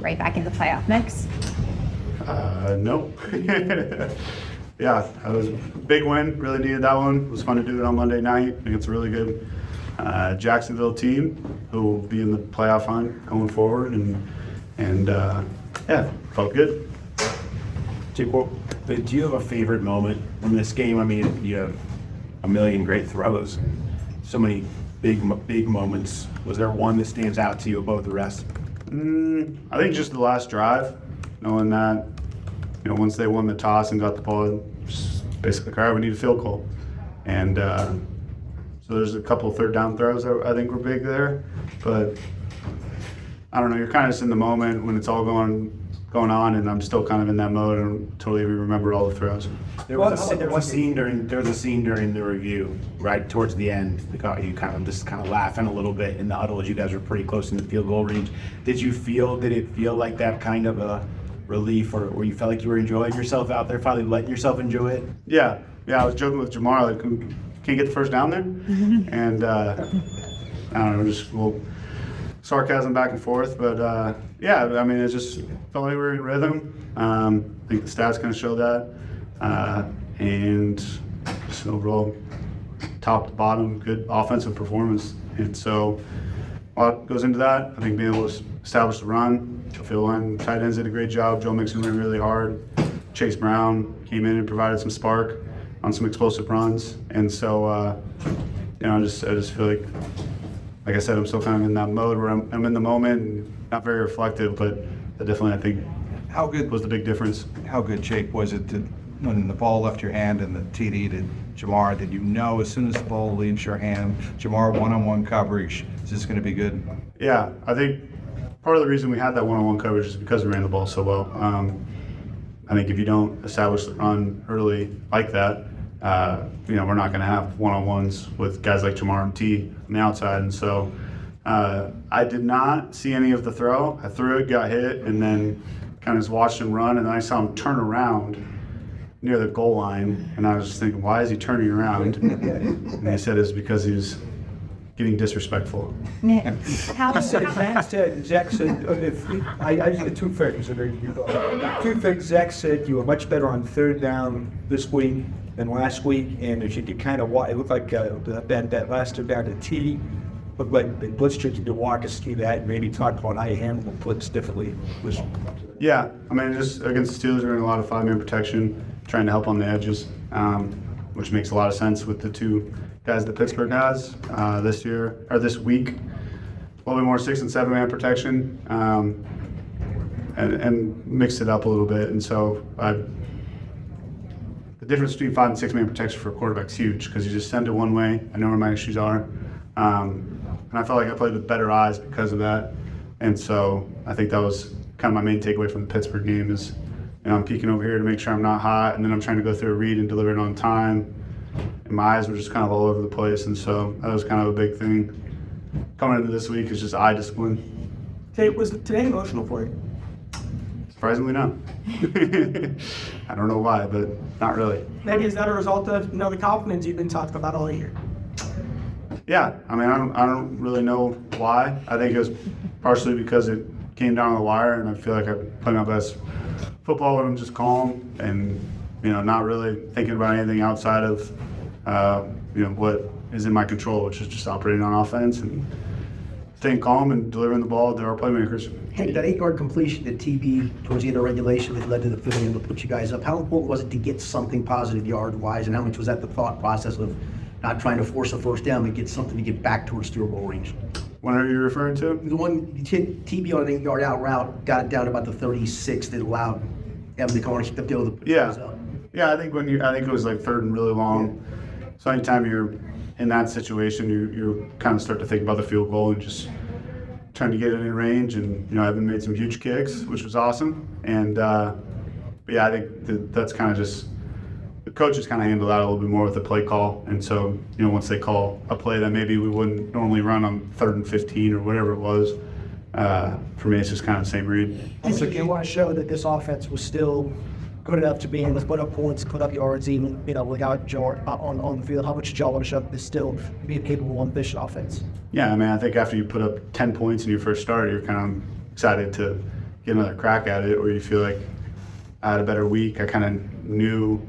right back in the playoff mix? No. Yeah, that was a big win. Really needed that one. It was fun to do it on Monday night against a really good Jacksonville team who will be in the playoff hunt going forward. And yeah, felt good. Jake, do you have a favorite moment from this game? I mean, you have a million great throws, so many big moments. Was there one that stands out to you above the rest? I think just the last drive, knowing that, once they won the toss and got the ball, just basically, all right, we need a field goal. And so there's a couple of third down throws that I think were big there. But I don't know, you're kind of just in the moment when it's all going on, and I'm still kind of in that mode and totally remember all the throws. There was a scene during the review, right towards the end, that got you kind of laughing a little bit in the huddle as you guys were pretty close in the field goal range. Did it feel like that kind of a relief, or where you felt like you were enjoying yourself out there, finally letting yourself enjoy it? Yeah, I was joking with Jamar, like, can't get the first down there? And I don't know, just a little sarcasm back and forth, but yeah, I mean, it just felt like we were in rhythm. I think the stats kind of show that, and just overall, top to bottom, good offensive performance. And so a lot goes into that. I think being able to establish the run, field line tight ends did a great job. Joe Mixon ran really hard. Chase Brown came in and provided some spark on some explosive runs. And so, I just feel like I said, I'm still kind of in that mode where I'm in the moment and not very reflective, but that definitely, I think, how good was the big difference. How good, Jake, was it when the ball left your hand and the TD to Jamar? Did you know as soon as the ball leaves your hand, Jamar one-on-one coverage, is this going to be good? Yeah, I think part of the reason we had that one-on-one coverage is because we ran the ball so well. I think if you don't establish the run early like that, we're not going to have one-on-ones with guys like Jamar and T on the outside. And so I did not see any of the throw. I threw it, got hit, and then kind of just watched him run. And then I saw him turn around near the goal line. And I was just thinking, why is he turning around? And they said it's because he was getting disrespectful. Zach said, I just had two things. Two things. Zach said you were much better on third down this week than last week, and if you could kind of walk, it looked like that last third down to T, looked like the blitz trick. You could walk us through that and maybe talk about how you handle the blitz differently. Yeah, I mean, just against the Steelers, we're in a lot of five-man protection, trying to help on the edges, which makes a lot of sense with the two guys that Pittsburgh has this week. A little bit more 6- and 7-man protection, and mixed it up a little bit. And so the difference between 5- and 6-man protection for a quarterback is huge because you just send it one way. I know where my issues are, and I felt like I played with better eyes because of that. And so I think that was kind of my main takeaway from the Pittsburgh game is, I'm peeking over here to make sure I'm not hot, and then I'm trying to go through a read and deliver it on time. And my eyes were just kind of all over the place, and so that was kind of a big thing coming into this week is just eye discipline. Was today emotional for you? Surprisingly, no. I don't know why, but not really. Maybe is that a result of the confidence you've been talking about all year? Yeah, I mean, I don't really know why. I think it was partially because it came down to the wire, and I feel like I played my best football when I'm just calm and not really thinking about anything outside of what is in my control, which is just operating on offense and staying calm and delivering the ball to our playmakers. Hey, that 8-yard completion to TB towards the end of regulation that led to the field goal to put you guys up, how important was it to get something positive yard-wise, and how much was that the thought process of not trying to force a first down, but get something to get back towards field goal range? When are you referring to? The one TB on an 8-yard out route got it down to about the 36 that allowed Evan to come and keep the field. Yeah, I think it was like third and really long. So anytime you're in that situation, you kind of start to think about the field goal and just trying to get it in range. And Evan made some huge kicks, which was awesome. And but yeah, I think that's kind of just the coaches kind of handle that a little bit more with the play call. And so once they call a play that maybe we wouldn't normally run on 3rd and 15 or whatever it was, for me it's just kind of the same read. So you want to show that this offense was still good enough to be able to put up points, put up yards, even without Joe on the field. How much Joe want to show that this still be a capable, efficient offense? Yeah, I mean, I think after you put up 10 points in your first start, you're kind of excited to get another crack at it, or you feel like I had a better week. I kind of knew,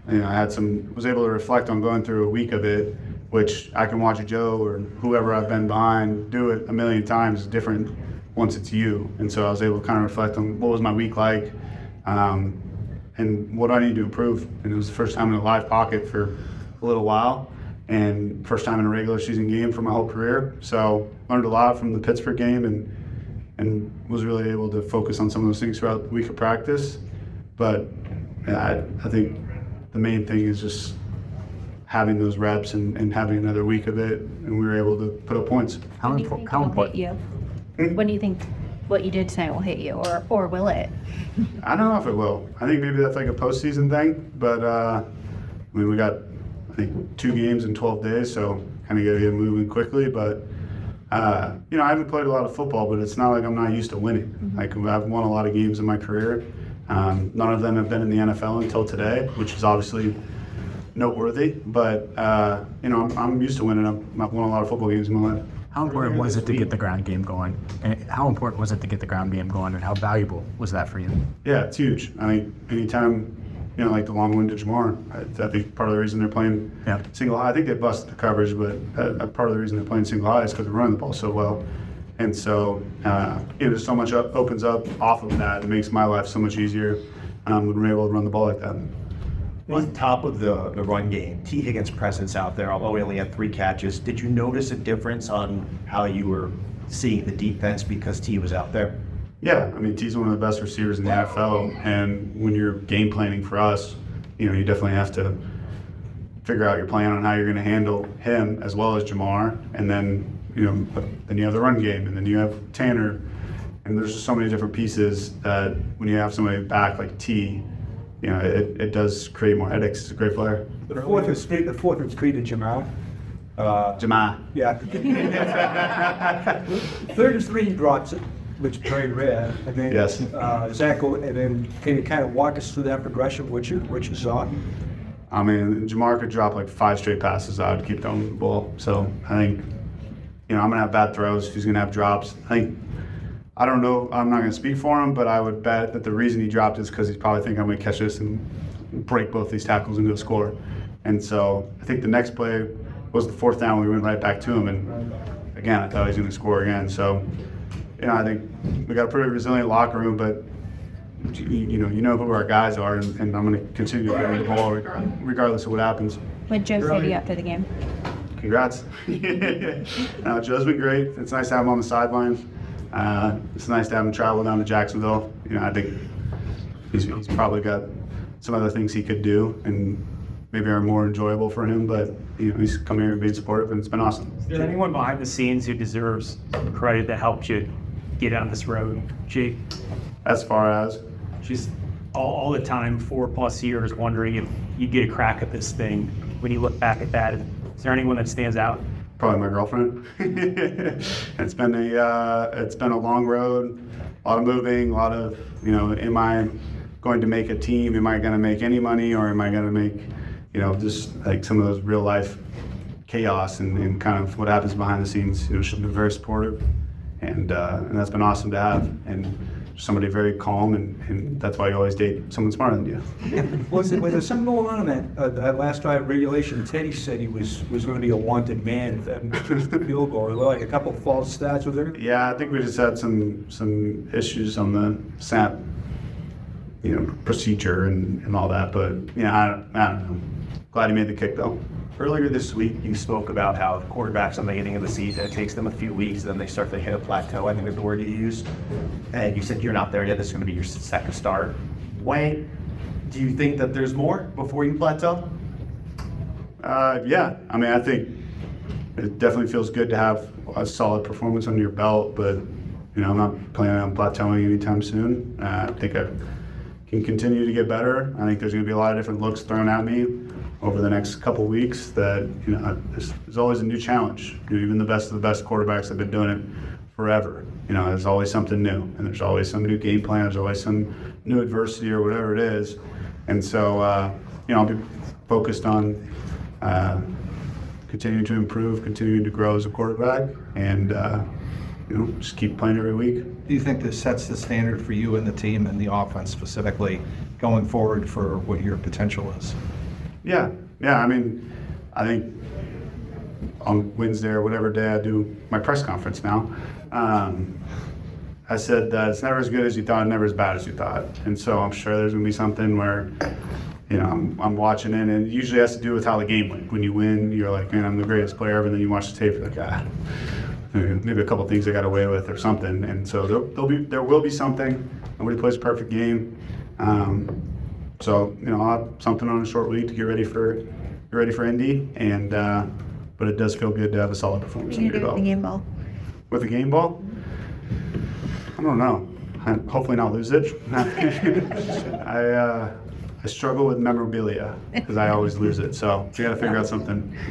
I was able to reflect on going through a week of it, which I can watch Joe or whoever I've been behind do it a million times different once it's you. And so I was able to kind of reflect on what was my week like, and what I need to improve. And it was the first time in a live pocket for a little while, and first time in a regular season game for my whole career. So learned a lot from the Pittsburgh game, and was really able to focus on some of those things throughout the week of practice. But I think the main thing is just having those reps and having another week of it, and we were able to put up points. How important? You? When do you think what you did tonight will hit you, or will it? I don't know if it will. I think maybe that's like a postseason thing, but we got, I think, 2 games in 12 days, so kind of got to get moving quickly. But I haven't played a lot of football, but it's not like I'm not used to winning. Mm-hmm. Like, I've won a lot of games in my career. None of them have been in the NFL until today, which is obviously noteworthy. But I'm used to winning. I've won a lot of football games in my life. How important was it to get the ground game going? And how important was it to get the ground game going, and how valuable was that for you? Yeah, it's huge. I mean, anytime, like the long-winded Jamar, I think part of the reason they're playing single high, I think they busted the coverage, but part of the reason they're playing single high is because they're running the ball so well. And so, there's so much opens up off of that. It makes my life so much easier when we're able to run the ball like that. On top of the run game, T. Higgins' presence out there, although he only had 3 catches, did you notice a difference on how you were seeing the defense because T was out there? Yeah, I mean, T's one of the best receivers in the NFL, and when you're game planning for us, you definitely have to figure out your plan on how you're going to handle him as well as Jamar, and then then you have the run game, and then you have Tanner, and there's just so many different pieces that when you have somebody back like T, it does create more headaches. It's a great player. The fourth was treated Jamal. Jamar. Yeah. Third is 3 drops it, which is very rare. And then Yes. Zach, and then can you kind of walk us through that progression, which you saw? I mean, Jamar could drop like 5 straight passes out to keep throwing the ball. So I think, I'm going to have bad throws. He's going to have drops. I don't know. I'm not going to speak for him, but I would bet that the reason he dropped is because he's probably thinking I'm going to catch this and break both these tackles into a score. And so I think the next play was the 4th down. We went right back to him, and again, I thought he was going to score again. So, I think we got a pretty resilient locker room, but you know who our guys are, and I'm going to continue to play the ball regardless of what happens. What Joe say to you after the game? Congrats. Joe's been great. It's nice to have him on the sidelines. It's nice to have him travel down to Jacksonville. I think he's probably got some other things he could do, and maybe are more enjoyable for him. But he's come here and been supportive, and it's been awesome. Is there anyone behind the scenes who deserves credit that helped you get on this road? As far as She's all the time, 4+ years, wondering if you get a crack at this thing. When you look back at that, is there anyone that stands out? probably my girlfriend. It's been a long road, a lot of moving, a lot of, am I going to make a team? Am I going to make any money, or am I going to make, just like some of those real life chaos and kind of what happens behind the scenes. She's been very supportive, and that's been awesome to have. And somebody very calm, and that's why you always date someone smarter than you. Was there something going on in that last drive of regulation? Teddy said he was going to be a wanted man if that field goal, like a couple of false starts with her. Yeah, I think we just had some issues on the snap, procedure and all that. But I don't know. Glad he made the kick though. Earlier this week, you spoke about how quarterbacks on the beginning of the season, it takes them a few weeks, then they start to hit a plateau, I think is the word you used. And you said you're not there yet, this is going to be your second start. Wayne, do you think that there's more before you plateau? Yeah, I think it definitely feels good to have a solid performance under your belt, but I'm not planning on plateauing anytime soon. I think I can continue to get better. I think there's going to be a lot of different looks thrown at me over the next couple of weeks that, there's always a new challenge. Even the best of the best quarterbacks have been doing it forever. There's always something new, and there's always some new game plan, there's always some new adversity or whatever it is. And so, I'll be focused on continuing to improve, continuing to grow as a quarterback, and just keep playing every week. Do you think this sets the standard for you and the team and the offense specifically going forward for what your potential is? Yeah. I mean, I think on Wednesday or whatever day I do my press conference now, I said that it's never as good as you thought, never as bad as you thought. And so I'm sure there's going to be something where, I'm watching it, and it usually has to do with how the game went. When you win, you're like, man, I'm the greatest player ever. And then you watch the tape, you're like, maybe a couple things I got away with or something. And so there will be something. Nobody plays a perfect game. So I'll have something on a short week to get ready for Indy, and but it does feel good to have a solid performance What are you under gonna do your with the belt. game ball? With the game ball, I don't know. Hopefully not lose it. I struggle with memorabilia because I always lose it. So we got to figure out something